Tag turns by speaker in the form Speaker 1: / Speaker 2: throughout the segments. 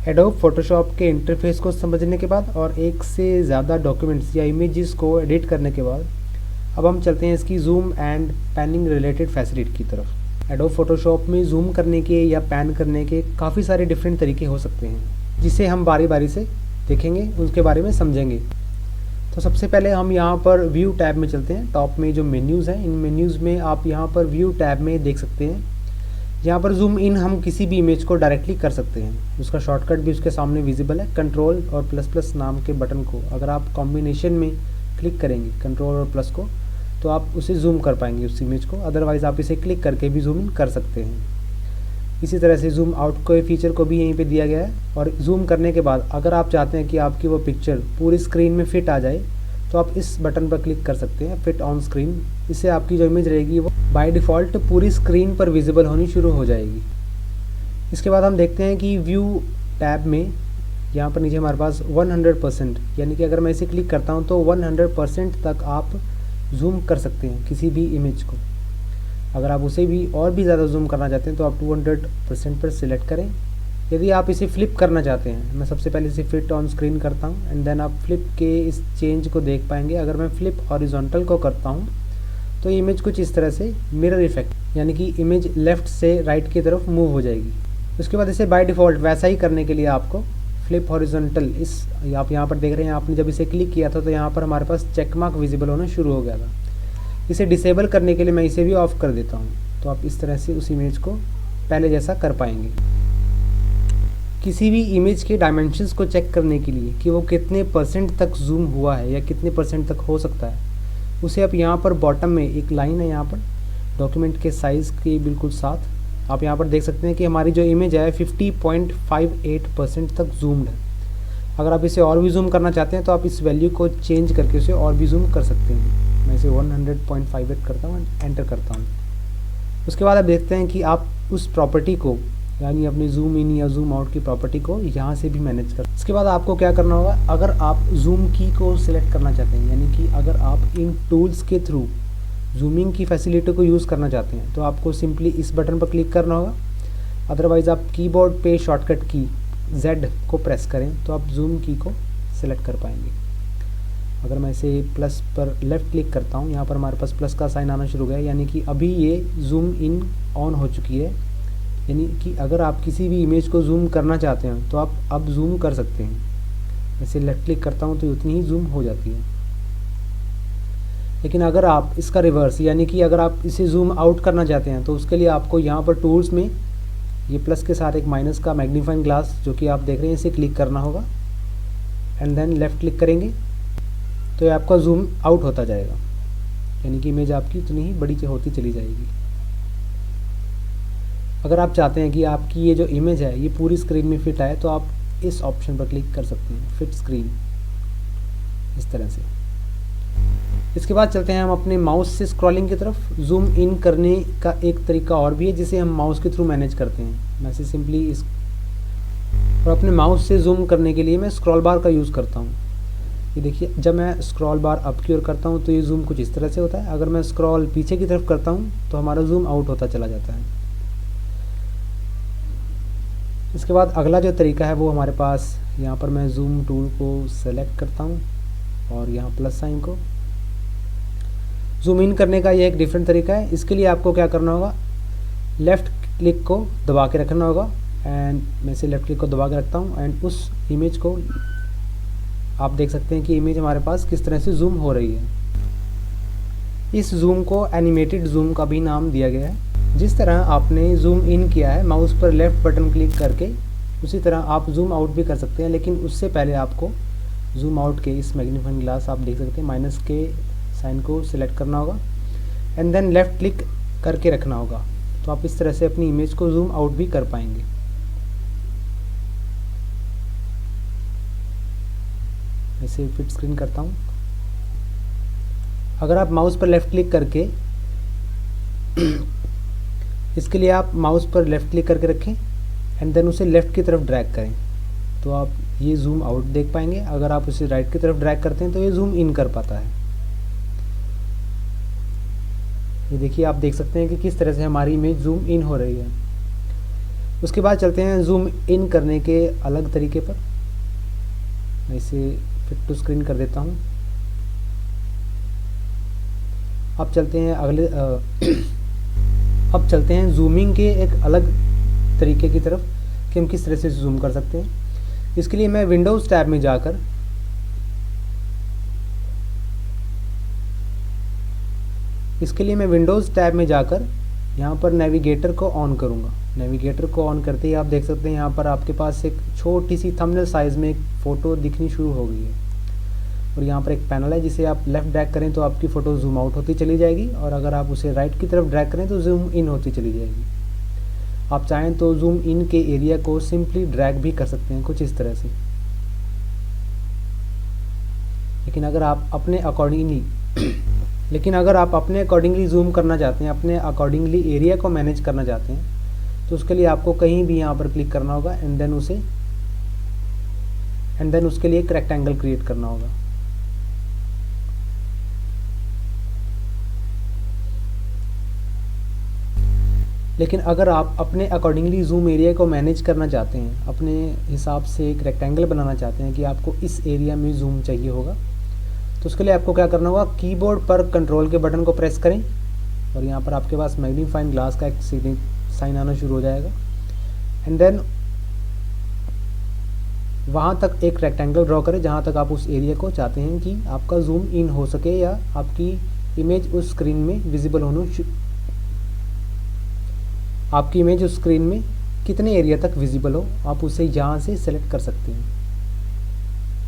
Speaker 1: Adobe Photoshop के interface को समझने के बाद और एक से ज़्यादा डॉक्यूमेंट्स या इमेजेस को एडिट करने के बाद अब हम चलते हैं इसकी zoom and panning related facility की तरफ। एडोब फोटोशॉप में जूम करने के या पैन करने के काफ़ी सारे डिफरेंट तरीके हो सकते हैं, जिसे हम बारी बारी से देखेंगे, उसके बारे में समझेंगे। तो सबसे पहले हम यहाँ पर व्यू टैब में चलते हैं। टॉप में जो मेन्यूज़ हैं, इन मेन्यूज़ में आप यहाँ पर व्यू टैब में देख सकते हैं। यहाँ पर जूम इन हम किसी भी इमेज को डायरेक्टली कर सकते हैं। उसका शॉर्टकट भी उसके सामने विजिबल है। कंट्रोल और प्लस प्लस नाम के बटन को अगर आप कॉम्बिनेशन में क्लिक करेंगे, कंट्रोल और प्लस को, तो आप उसे जूम कर पाएंगे उस इमेज को। अदरवाइज़ आप इसे क्लिक करके भी जूम इन कर सकते हैं। इसी तरह से जूम आउट के फीचर को भी यहीं पे दिया गया है। और जूम करने के बाद अगर आप चाहते हैं कि आपकी वो पिक्चर पूरी स्क्रीन में फिट आ जाए, तो आप इस बटन पर क्लिक कर सकते हैं, फिट ऑन स्क्रीन। इससे आपकी जो इमेज रहेगी वो बाय डिफ़ॉल्ट पूरी स्क्रीन पर विजिबल होनी शुरू हो जाएगी। इसके बाद हम देखते हैं कि व्यू टैब में यहाँ पर नीचे हमारे पास 100%, यानी कि अगर मैं इसे क्लिक करता हूँ तो 100% तक आप जूम कर सकते हैं किसी भी इमेज को। अगर आप उसे भी और भी ज़्यादा जूम करना चाहते हैं तो आप 200% पर सिलेक्ट करें। यदि आप इसे फ्लिप करना चाहते हैं, मैं सबसे पहले इसे फिट ऑन स्क्रीन करता हूं एंड देन आप फ्लिप के इस चेंज को देख पाएंगे। अगर मैं फ्लिप हॉरिजॉन्टल को करता हूं तो इमेज कुछ इस तरह से मिरर इफेक्ट, यानी कि इमेज लेफ़्ट से राइट की तरफ मूव हो जाएगी। उसके बाद इसे बाय डिफ़ॉल्ट वैसा ही करने के लिए आपको फ्लिप हॉरिजॉन्टल, इस आप यहाँ पर देख रहे हैं, आपने जब इसे क्लिक किया था तो यहाँ पर हमारे पास चेक मार्क विजिबल होना शुरू हो गया था। इसे डिसेबल करने के लिए मैं इसे भी ऑफ कर देता हूँ, तो आप इस तरह से उस इमेज को पहले जैसा कर पाएंगे। किसी भी इमेज के डायमेंशंस को चेक करने के लिए कि वो कितने % तक जूम हुआ है या कितने % तक हो सकता है, उसे आप यहाँ पर बॉटम में एक लाइन है, यहाँ पर डॉक्यूमेंट के साइज़ के बिल्कुल साथ आप यहाँ पर देख सकते हैं कि हमारी जो इमेज है 50.58% तक जूम्ड है। अगर आप इसे और भी जूम करना चाहते हैं तो आप इस वैल्यू को चेंज करके उसे और भी जूम कर सकते हैं। मैं इसे 100.58 करता हूँ, एंटर करता हूँ। उसके बाद आप देखते हैं कि आप उस प्रॉपर्टी को, यानी अपनी जूम इन या जूम आउट की प्रॉपर्टी को यहाँ से भी मैनेज कर। इसके बाद आपको क्या करना होगा, अगर आप जूम की को सिलेक्ट करना चाहते हैं, यानी कि अगर आप इन टूल्स के थ्रू जूमिंग की फैसिलिटी को यूज़ करना चाहते हैं, तो आपको सिंपली इस बटन पर क्लिक करना होगा। अदरवाइज़ आप कीबोर्ड पे शॉर्टकट की Z को प्रेस करें तो आप जूम की को सिलेक्ट कर पाएंगे। अगर मैं इसे प्लस पर लेफ़्ट क्लिक करता हूँ, यहाँ पर हमारे पास प्लस का साइन आना शुरू हो गया, यानी कि अभी ये जूम इन ऑन हो चुकी है। यानी कि अगर आप किसी भी इमेज को जूम करना चाहते हैं तो आप अब जूम कर सकते हैं। ऐसे लेफ़्ट क्लिक करता हूँ तो उतनी ही जूम हो जाती है। लेकिन अगर आप इसका रिवर्स, यानी कि अगर आप इसे जूम आउट करना चाहते हैं, तो उसके लिए आपको यहाँ पर टूल्स में ये प्लस के साथ एक माइनस का मैग्नीफाइंग ग्लास जो कि आप देख रहे हैं, इसे क्लिक करना होगा एंड देन लेफ़्ट क्लिक करेंगे तो ये आपका जूम आउट होता जाएगा, यानी कि इमेज आपकी उतनी ही बड़ी होती चली जाएगी। अगर आप चाहते हैं कि आपकी ये जो इमेज है ये पूरी स्क्रीन में फिट आए, तो आप इस ऑप्शन पर क्लिक कर सकते हैं, फिट स्क्रीन, इस तरह से। इसके बाद चलते हैं हम अपने माउस से स्क्रॉलिंग की तरफ। जूम इन करने का एक तरीका और भी है जिसे हम माउस के थ्रू मैनेज करते हैं। मैं सिंपली इस और अपने माउस से जूम करने के लिए मैं स्क्रॉल बार का यूज़ करता हूँ। ये देखिए, जब मैं स्क्रॉल बार अप की ओर करता हूँ तो ये जूम कुछ इस तरह से होता है। अगर मैं स्क्रॉल पीछे की तरफ करता हूँ तो हमारा जूम आउट होता चला जाता है। इसके बाद अगला जो तरीका है वो हमारे पास, यहाँ पर मैं जूम टूल को सेलेक्ट करता हूँ और यहाँ प्लस साइन को जूम इन करने का ये एक डिफरेंट तरीका है। इसके लिए आपको क्या करना होगा, लेफ़्ट क्लिक को दबा के रखना होगा एंड मैं इसे लेफ़्ट क्लिक को दबा के रखता हूँ एंड उस इमेज को आप देख सकते हैं कि इमेज हमारे पास किस तरह से जूम हो रही है। इस जूम को एनिमेटेड जूम का भी नाम दिया गया है। जिस तरह आपने जूम इन किया है माउस पर लेफ़्ट बटन क्लिक करके, उसी तरह आप जूम आउट भी कर सकते हैं। लेकिन उससे पहले आपको जूम आउट के इस मैग्नीफाइंग ग्लास आप देख सकते हैं माइनस के साइन को सिलेक्ट करना होगा एंड देन लेफ़्ट क्लिक करके रखना होगा, तो आप इस तरह से अपनी इमेज को जूम आउट भी कर पाएंगे। ऐसे फिट स्क्रीन करता हूँ। अगर आप माउस पर लेफ़्ट क्लिक करके इसके लिए आप माउस पर लेफ़्ट क्लिक करके रखें एंड देन उसे लेफ़्ट की तरफ ड्रैग करें तो आप ये जूम आउट देख पाएंगे। अगर आप उसे राइट की तरफ ड्रैग करते हैं तो ये जूम इन कर पाता है। ये देखिए, आप देख सकते हैं कि किस तरह से हमारी इमेज जूम इन हो रही है। उसके बाद चलते हैं जूम इन करने के अलग तरीके पर। मैं इसे फिट टू स्क्रीन कर देता हूँ। अब चलते हैं अब चलते हैं जूमिंग के एक अलग तरीके की तरफ कि हम किस तरह से जूम कर सकते हैं। इसके लिए मैं विंडोज़ टैब में जाकर यहाँ पर नेविगेटर को ऑन करूँगा। नेविगेटर को ऑन करते ही आप देख सकते हैं यहाँ पर आपके पास एक छोटी सी थंबनेल साइज़ में एक फ़ोटो दिखनी शुरू हो गई है और यहाँ पर एक पैनल है जिसे आप लेफ़्ट ड्रैग करें तो आपकी फ़ोटो जूम आउट होती चली जाएगी और अगर आप उसे राइट की तरफ ड्रैग करें तो जूम इन होती चली जाएगी। आप चाहें तो जूम इन के एरिया को सिंपली ड्रैग भी कर सकते हैं कुछ इस तरह से। लेकिन अगर आप अपने अकॉर्डिंगली जूम करना चाहते हैं, अपने अकॉर्डिंगली एरिया को मैनेज करना चाहते हैं, तो उसके लिए आपको कहीं भी यहाँ पर क्लिक करना होगा एंड देन उसके लिए एक रेक्टेंगल क्रिएट करना होगा। लेकिन अगर आप अपने अकॉर्डिंगली जूम एरिया को मैनेज करना चाहते हैं, अपने हिसाब से एक रेक्टेंगल बनाना चाहते हैं कि आपको इस एरिया में जूम चाहिए होगा, तो उसके लिए आपको क्या करना होगा, कीबोर्ड पर कंट्रोल के बटन को प्रेस करें और यहाँ पर आपके पास मैग्नीफाइंग ग्लास का एक साइन आना शुरू हो जाएगा एंड देन वहाँ तक एक रेक्टेंगल ड्रॉ करें जहाँ तक आप उस एरिया को चाहते हैं कि आपका जूम इन हो सके या आपकी इमेज उस स्क्रीन में विजिबल आपकी इमेज उस स्क्रीन में कितने एरिया तक विजिबल हो, आप उसे यहाँ से सेलेक्ट कर सकते हैं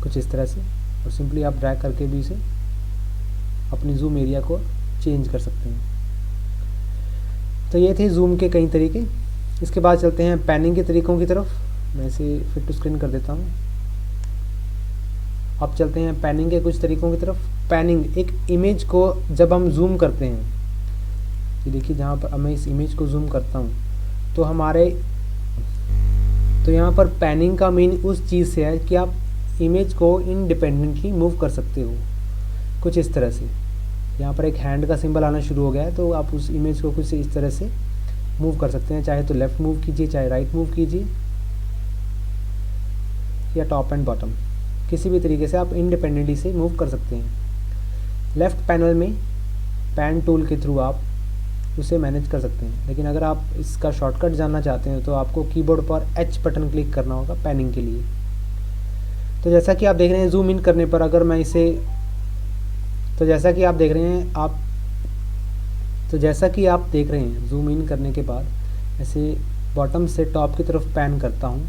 Speaker 1: कुछ इस तरह से और सिंपली आप ड्रैग करके भी इसे अपनी जूम एरिया को चेंज कर सकते हैं। तो ये थे जूम के कई तरीके। इसके बाद चलते हैं पैनिंग के तरीकों की तरफ। मैं इसे फिट टू स्क्रीन कर देता हूँ। अब चलते हैं पैनिंग के कुछ तरीकों की तरफ। पैनिंग, एक इमेज को जब हम जूम करते हैं, ये देखिए जहाँ पर मैं इस इमेज को जूम करता हूँ तो यहाँ पर पैनिंग का मीन उस चीज़ से है कि आप इमेज को इंडिपेंडेंटली मूव कर सकते हो कुछ इस तरह से। यहाँ पर एक हैंड का सिंबल आना शुरू हो गया है तो आप उस इमेज को कुछ इस तरह से मूव कर सकते हैं, चाहे तो लेफ़्ट मूव कीजिए, चाहे राइट मूव कीजिए या टॉप एंड बॉटम, किसी भी तरीके से आप इंडिपेंडेंटली से मूव कर सकते हैं। लेफ़्ट पैनल में पैन टूल के थ्रू आप उसे मैनेज कर सकते हैं। लेकिन अगर आप इसका शॉर्टकट जानना चाहते हैं तो आपको कीबोर्ड पर एच बटन क्लिक करना होगा पैनिंग के लिए। तो जैसा कि आप देख रहे हैं जूम इन करने पर, अगर मैं इसे जैसा कि आप देख रहे हैं जूम इन करने के बाद ऐसे बॉटम से टॉप की तरफ पैन करता हूँ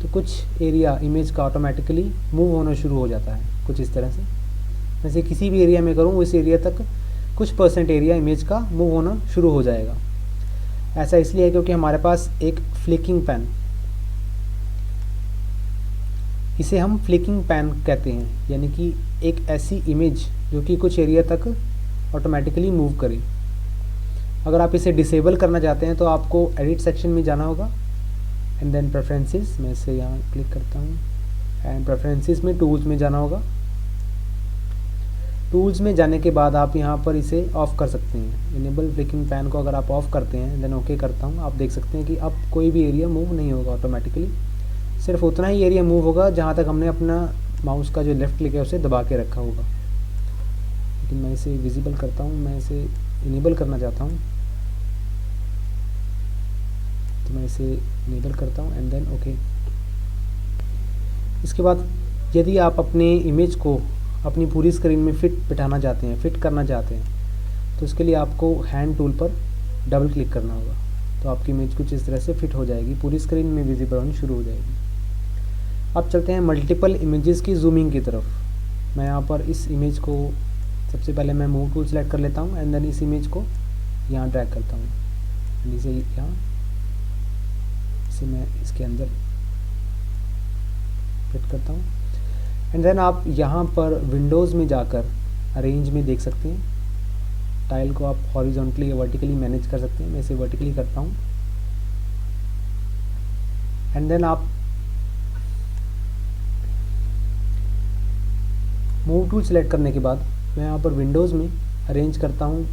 Speaker 1: तो कुछ एरिया इमेज का ऑटोमेटिकली मूव होना शुरू हो जाता है कुछ इस तरह से। वैसे किसी भी एरिया में करूँ उस एरिया तक कुछ परसेंट एरिया इमेज का मूव होना शुरू हो जाएगा। ऐसा इसलिए है क्योंकि हमारे पास एक फ्लिकिंग पैन, इसे हम फ्लिकिंग पैन कहते हैं, यानी कि एक ऐसी इमेज जो कि कुछ एरिया तक ऑटोमेटिकली मूव करे। अगर आप इसे डिसेबल करना चाहते हैं तो आपको एडिट सेक्शन में जाना होगा एंड देन प्रेफरेंसेस, मैं इसे यहाँ क्लिक करता हूँ एंड प्रेफरेंसेस में टूल्स में जाना होगा। टूल्स में जाने के बाद आप यहाँ पर इसे ऑफ़ कर सकते हैं। इनेबल फ्लिकिंग पैन को अगर आप ऑफ़ करते हैं देन ओके करता हूँ, आप देख सकते हैं कि अब कोई भी एरिया मूव नहीं होगा ऑटोमेटिकली, सिर्फ उतना ही एरिया मूव होगा जहाँ तक हमने अपना माउस का जो लेफ़्ट क्लिक है उसे दबा के रखा होगा। लेकिन मैं इसे विजिबल करता हूँ, मैं इसे इनेबल करना चाहता हूँ तो मैं इसे इनेबल करता हूँ एंड देन ओके। इसके बाद यदि आप अपने इमेज को अपनी पूरी स्क्रीन में फिट करना चाहते हैं तो इसके लिए आपको हैंड टूल पर डबल क्लिक करना होगा तो आपकी इमेज कुछ इस तरह से फिट हो जाएगी, पूरी स्क्रीन में विजिबल होनी शुरू हो जाएगी। अब चलते हैं मल्टीपल इमेजेस की जूमिंग की तरफ। मैं यहाँ पर इस इमेज को सबसे पहले मैं मूव टूल सेलेक्ट कर लेता हूँ एंड देन इस इमेज को यहाँ ड्रैग करता हूँ, इसे मैं इसके अंदर फिट करता हूँ एंड देन आप यहाँ पर विंडोज़ में जाकर अरेंज में देख सकते हैं, टाइल को आप हॉरिजॉन्टली या वर्टिकली मैनेज कर सकते हैं। मैं इसे वर्टिकली करता हूँ एंड देन आप मूव टूल सेलेक्ट करने के बाद मैं यहाँ पर विंडोज़ में अरेंज करता हूँ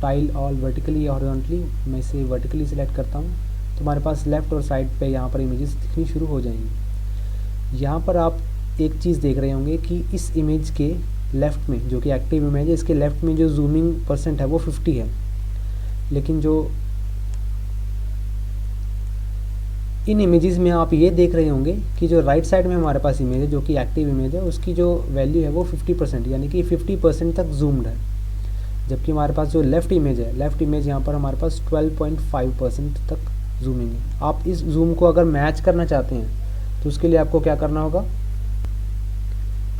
Speaker 1: टाइल ऑल वर्टिकली या हॉरिजॉन्टली। मैं इसे वर्टिकली सेलेक्ट करता हूँ तो हमारे पास लेफ़्ट और साइड पे यहाँ पर इमेजेस दिखनी शुरू हो जाएंगी। यहाँ पर आप एक चीज़ देख रहे होंगे कि इस इमेज के लेफ़्ट में, जो कि एक्टिव इमेज है, इसके लेफ़्ट में जो जूमिंग % है वो 50 है, लेकिन जो इन इमेजेस में आप ये देख रहे होंगे कि जो राइट साइड में हमारे पास इमेज है, जो कि एक्टिव इमेज है, उसकी जो वैल्यू है वो 50%, यानी कि 50% तक जूम्ड है। जबकि हमारे पास जो लेफ़्ट इमेज है, लेफ़्ट इमेज यहाँ पर हमारे पास 12.5% तक जूमिंग है। आप इस जूम को अगर मैच करना चाहते हैं तो उसके लिए आपको क्या करना होगा,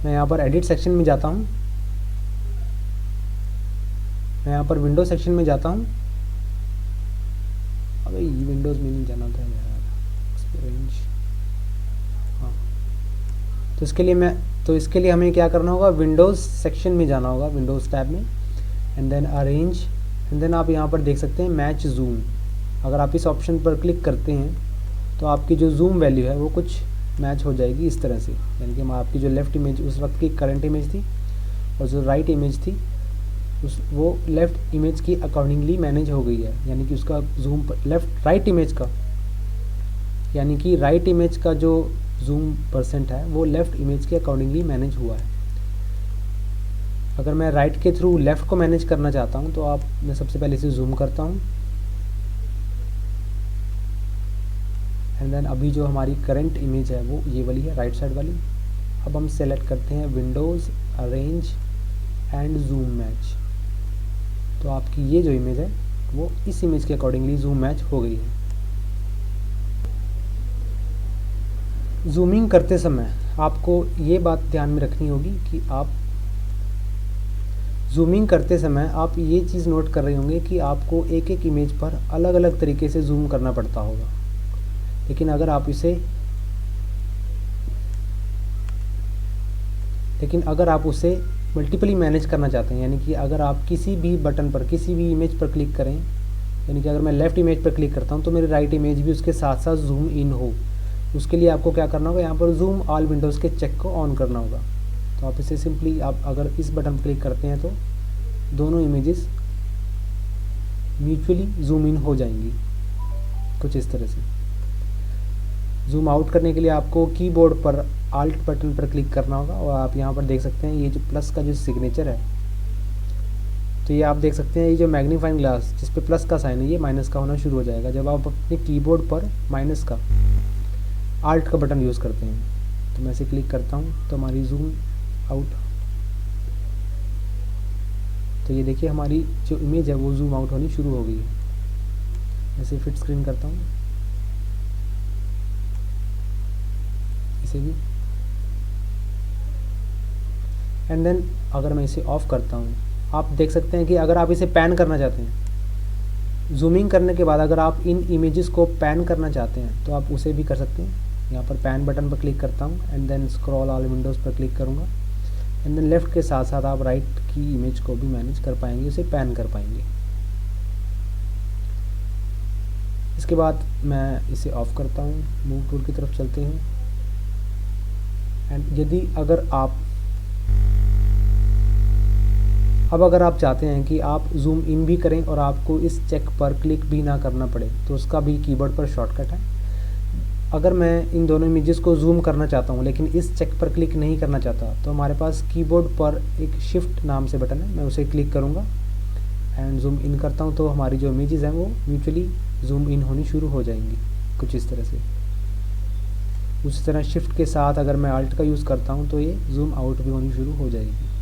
Speaker 1: मैं यहाँ पर एडिट सेक्शन में जाता हूँ, मैं यहाँ पर विंडो सेक्शन में जाता हूँ। अबे ये विंडोज़ में नहीं जाना था यार, रेंज, हाँ। तो इसके लिए हमें क्या करना होगा, विंडोज़ सेक्शन में जाना होगा, विंडोज़ टैब में, and then arrange, and then आप यहाँ पर देख सकते हैं मैच जूम। अगर आप इस ऑप्शन पर क्लिक करते हैं तो आपकी जो जूम वैल्यू है वो कुछ मैच हो जाएगी इस तरह से, यानी कि आपकी जो लेफ़्ट इमेज उस वक्त की करंट इमेज थी और जो राइट इमेज थी वो लेफ़्ट इमेज की अकॉर्डिंगली मैनेज हो गई है, यानी कि उसका जूम राइट इमेज का, यानी कि राइट इमेज का जो जूम % है वो लेफ़्ट इमेज के अकॉर्डिंगली मैनेज हुआ है। अगर मैं राइट के थ्रू लेफ़्ट को मैनेज करना चाहता हूँ तो मैं सबसे पहले इसे जूम करता हूँ, एंड देन अभी जो हमारी करंट इमेज है वो ये वाली है, राइट साइड वाली। अब हम सेलेक्ट करते हैं Windows, arrange and zoom match. तो आपकी ये जो इमेज है वो इस इमेज के अकॉर्डिंगली जूम मैच हो गई है। जूमिंग करते समय आपको ये बात ध्यान में रखनी होगी कि आप जूमिंग करते समय आप ये चीज़ नोट कर रहे होंगे कि आपको एक एक इमेज पर अलग अलग तरीके से जूम करना पड़ता होगा। लेकिन अगर आप उसे मल्टीपली मैनेज करना चाहते हैं, यानी कि अगर आप किसी भी बटन पर, किसी भी इमेज पर क्लिक करें, यानी कि अगर मैं लेफ़्ट इमेज पर क्लिक करता हूं तो मेरी राइट इमेज भी उसके साथ साथ जूम इन हो, उसके लिए आपको क्या करना होगा, यहाँ पर जूम ऑल विंडोज़ के चेक को ऑन करना होगा। तो आप इसे सिंपली, आप अगर इस बटन पर क्लिक करते हैं तो दोनों इमेजेस म्यूचुअली जूम इन हो जाएंगी कुछ इस तरह से। जूम आउट करने के लिए आपको कीबोर्ड पर आल्ट बटन पर क्लिक करना होगा, और आप यहाँ पर देख सकते हैं ये जो प्लस का जो सिग्नेचर है, तो ये आप देख सकते हैं ये जो मैग्नीफाइंग ग्लास जिस पे प्लस का साइन है ये माइनस का होना शुरू हो जाएगा जब आप अपने कीबोर्ड पर माइनस का आल्ट का बटन यूज़ करते हैं। तो मैं इसे क्लिक करता हूँ तो हमारी जूम आउट, तो ये देखिए हमारी जो इमेज है वो जूम आउट होनी शुरू हो गई है। ऐसे फिट स्क्रीन करता हूँ इसे भी, एंड देन अगर मैं इसे ऑफ करता हूँ, आप देख सकते हैं कि अगर आप इसे पैन करना चाहते हैं, जूमिंग करने के बाद अगर आप इन इमेजेस को पैन करना चाहते हैं तो आप उसे भी कर सकते हैं। यहाँ पर पैन बटन पर क्लिक करता हूँ and then scroll all windows पर क्लिक करूँगा, एंड देन लेफ़्ट के साथ साथ आप राइट की इमेज को भी मैनेज कर पाएंगे, उसे पैन कर पाएंगे। इसके बाद मैं इसे ऑफ करता हूँ, मूव टूल की तरफ चलते हैं, एंड अगर आप चाहते हैं कि आप जूम इन भी करें और आपको इस चेक पर क्लिक भी ना करना पड़े तो उसका भी कीबोर्ड पर शॉर्टकट है। अगर मैं इन दोनों इमेजेस को जूम करना चाहता हूं लेकिन इस चेक पर क्लिक नहीं करना चाहता तो हमारे पास कीबोर्ड पर एक शिफ्ट नाम से बटन है, मैं उसे क्लिक करूंगा एंड जूम इन करता हूं तो हमारी जो इमेजेस हैं वो म्यूचुअली जूम इन होनी शुरू हो जाएंगी कुछ इस तरह से। उसी तरह शिफ्ट के साथ अगर मैं अल्ट का यूज़ करता हूं तो ये जूम आउट भी होनी शुरू हो जाएगी।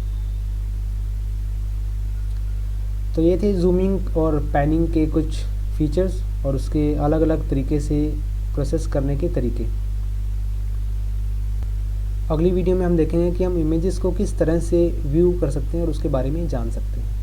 Speaker 1: तो ये थे जूमिंग और पैनिंग के कुछ फीचर्स और उसके अलग अलग तरीके से प्रोसेस करने के तरीके। अगली वीडियो में हम देखेंगे कि हम इमेजेस को किस तरह से व्यू कर सकते हैं और उसके बारे में जान सकते हैं।